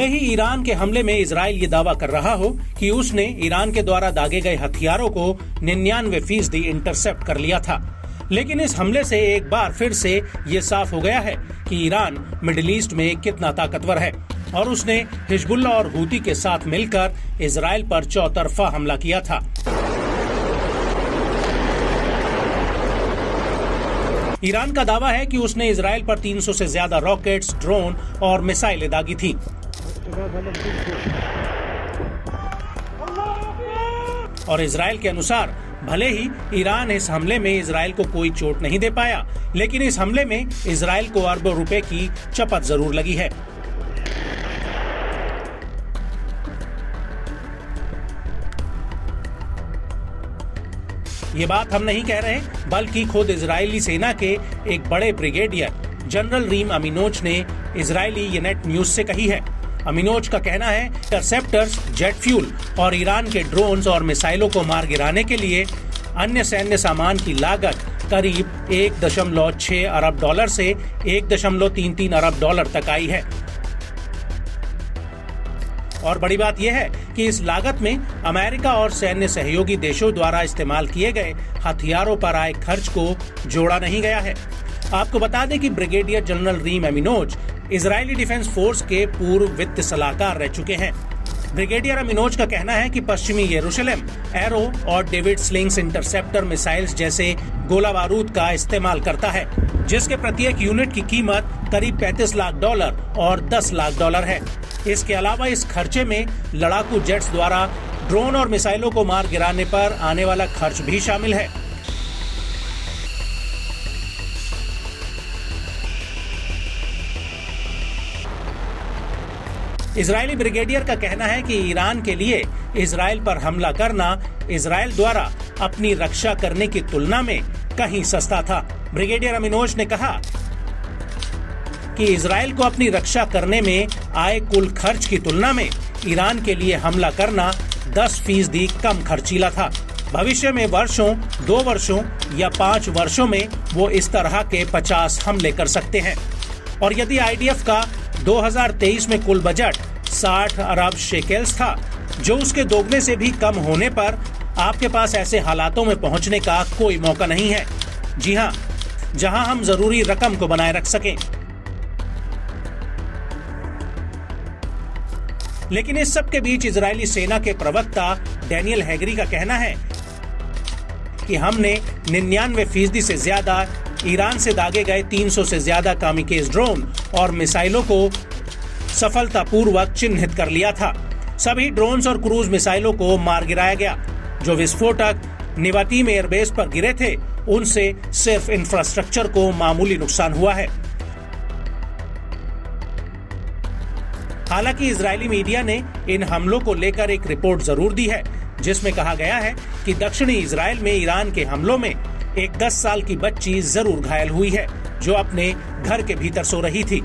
भले ही ईरान के हमले में इजराइल ये दावा कर रहा हो कि उसने ईरान के द्वारा दागे गए हथियारों को 99% इंटरसेप्ट कर लिया था, लेकिन इस हमले से एक बार फिर से ये साफ हो गया है कि ईरान मिडिल ईस्ट में कितना ताकतवर है और उसने हिजबुल्लाह और हूती के साथ मिलकर इजराइल पर चौतरफा हमला किया था। ईरान का दावा है कि उसने इजराइल पर 300 से ज्यादा रॉकेट्स, ड्रोन और मिसाइलें दागी थी। और इजराइल के अनुसार भले ही ईरान इस हमले में इजराइल को कोई चोट नहीं दे पाया, लेकिन इस हमले में इजराइल को अरबों रुपए की चपत जरूर लगी है। ये बात हम नहीं कह रहे, बल्कि खुद इजरायली सेना के एक बड़े ब्रिगेडियर जनरल रीम अमीनोज ने इजरायली येनेट न्यूज से कही है। अमीनोज का कहना है इंटरसेप्टर्स, जेट फ्यूल और ईरान के ड्रोन्स और मिसाइलों को मार गिराने के लिए अन्य सैन्य सामान की लागत करीब 1.6 अरब डॉलर से 1.33 अरब डॉलर तक आई है। और बड़ी बात यह है कि इस लागत में अमेरिका और सैन्य सहयोगी देशों द्वारा इस्तेमाल किए गए हथियारों पर आए खर्च को जोड़ा नहीं गया है। आपको बता दें कि brigadier general Reem Aminoach Israeli defence force के पूर्व वित्त सलाहकार रह चुके हैं। ब्रिगेडियर अमीनोज का कहना है कि पश्चिमी यरूशलेम एरो और डेविड स्लिंग्स इंटरसेप्टर मिसाइल्स जैसे गोला बारूद का इस्तेमाल करता है, जिसके प्रत्येक यूनिट की कीमत करीब 35 लाख डॉलर और 10 लाख डॉलर है। इसके अलावा इस खर्चे में लड़ाकू जेट्स द्वारा ड्रोन और मिसाइलों को मार गिराने पर आने वाला खर्च भी शामिल है। इजरायली ब्रिगेडियर का कहना है कि ईरान के लिए इजराइल पर हमला करना इजराइल द्वारा अपनी रक्षा करने की तुलना में कहीं सस्ता था। ब्रिगेडियर अमीनोज ने कहा कि इजराइल को अपनी रक्षा करने में आए कुल खर्च की तुलना में ईरान के लिए हमला करना 10% कम खर्चीला था। भविष्य में वर्षों, 2 वर्षों या 5 वर्षों में वो इस तरह के 50 हमले कर सकते हैं। और यदि आईडीएफ का 2023 में कुल बजट 60 अरब शेकेल्स था, जो उसके दोगुने से भी कम होने पर आपके पास ऐसे हालातों में पहुंचने का कोई मौका नहीं है। जी हाँ, जहां हम जरूरी रकम को बनाए रख सकें। लेकिन इस सब के बीच इजरायली सेना के प्रवक्ता डैनियल हैगरी का कहना है कि हमने 99% से ज्यादा ईरान से दागे गए 300 से ज्यादा कामिकेज ड्रोन और मिसाइलों को सफलतापूर्वक चिन्हित कर लिया था। सभी ड्रोन्स और क्रूज मिसाइलों को मार गिराया गया। जो विस्फोटक निवातीम एयरबेस पर गिरे थे, उनसे सिर्फ इंफ्रास्ट्रक्चर को मामूली नुकसान हुआ है। हालांकि इजरायली मीडिया ने इन हमलों को लेकर एक रिपोर्ट जरूर दी है, जिसमें कहा गया है कि दक्षिणी इजराइल में ईरान के हमलों में एक 10 साल की बच्ची जरूर घायल हुई है, जो अपने घर के भीतर सो रही थी।